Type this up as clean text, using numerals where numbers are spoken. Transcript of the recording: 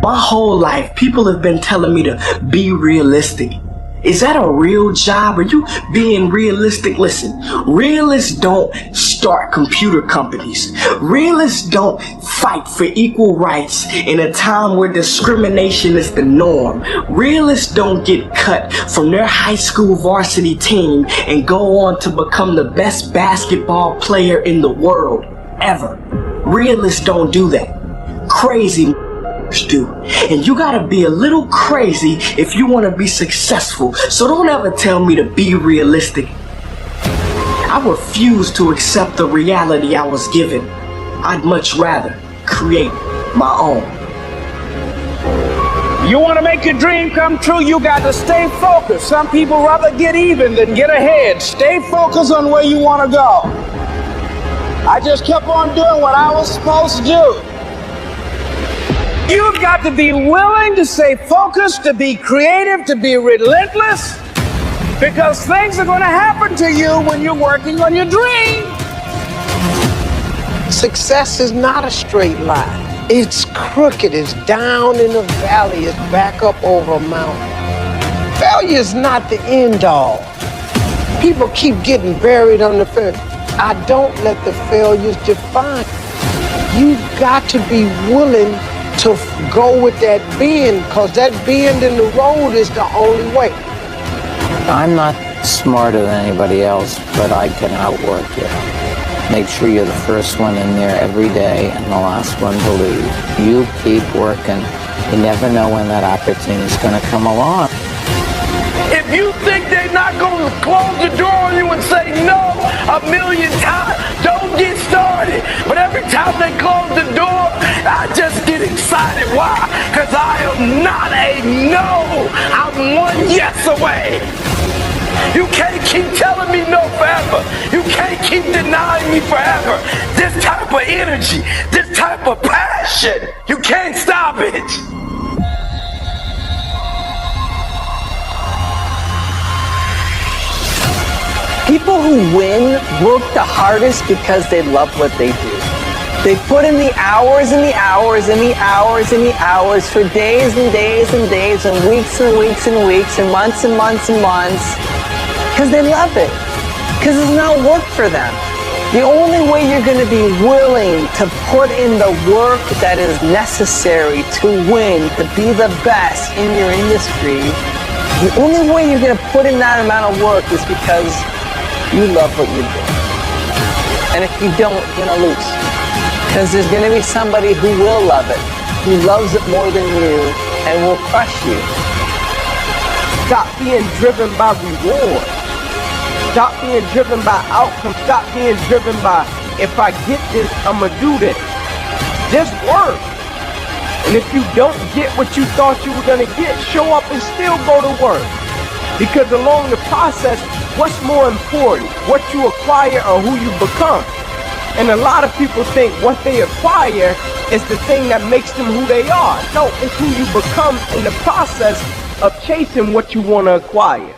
My whole life, people have been telling me to be realistic. Is that a real job? Are you being realistic? Listen, realists don't start computer companies. Realists don't fight for equal rights in a time where discrimination is the norm. Realists don't get cut from their high school varsity team and go on to become the best basketball player in the world, ever. Realists don't do that. Crazy do. And you gotta be a little crazy if you want to be successful. So don't ever tell me to be realistic. I refuse to accept the reality I was given. I'd much rather create my own. You want to make your dream come true, you got to stay focused. Some people rather get even than get ahead. Stay focused on where you want to go. I just kept on doing what I was supposed to do. You've got to be willing to stay focused, to be creative, to be relentless, because things are going to happen to you when you're working on your dream. Success is not a straight line. It's crooked, it's down in a valley, it's back up over a mountain. Failure is not the end all. People keep getting buried under failure. I don't let the failures define. You've got to be willing to go with that bend, because that bend in the road is the only way. I'm not smarter than anybody else, but I can outwork you. Make sure you're the first one in there every day and the last one to leave. You keep working. You never know when that opportunity is going to come along. If you think they're not going to close the door on you and say no 1,000,000 times, don't get started. But every time they close the door, I just get excited. Why? Because I am not a no. I'm one yes away. You can't keep telling me no forever. You can't keep denying me forever. This type of energy, this type of passion, you can't stop it. People who win work the hardest because they love what they do. They put in the hours and the hours and the hours and the hours for days and days and days and weeks and weeks and weeks and months and months and months because they love it, because it's not work for them. The only way you're going to be willing to put in the work that is necessary to win, to be the best in your industry, the only way you're going to put in that amount of work is because you love what you do. And if you don't, you're going to lose. Because there's going to be somebody who will love it, who loves it more than you, and will crush you. Stop being driven by reward. Stop being driven by outcome. Stop being driven by, if I get this, I'm going to do this. Just work. And if you don't get what you thought you were going to get, show up and still go to work. Because along the process, what's more important, what you acquire or who you become? And a lot of people think what they acquire is the thing that makes them who they are. No, it's who you become in the process of chasing what you want to acquire.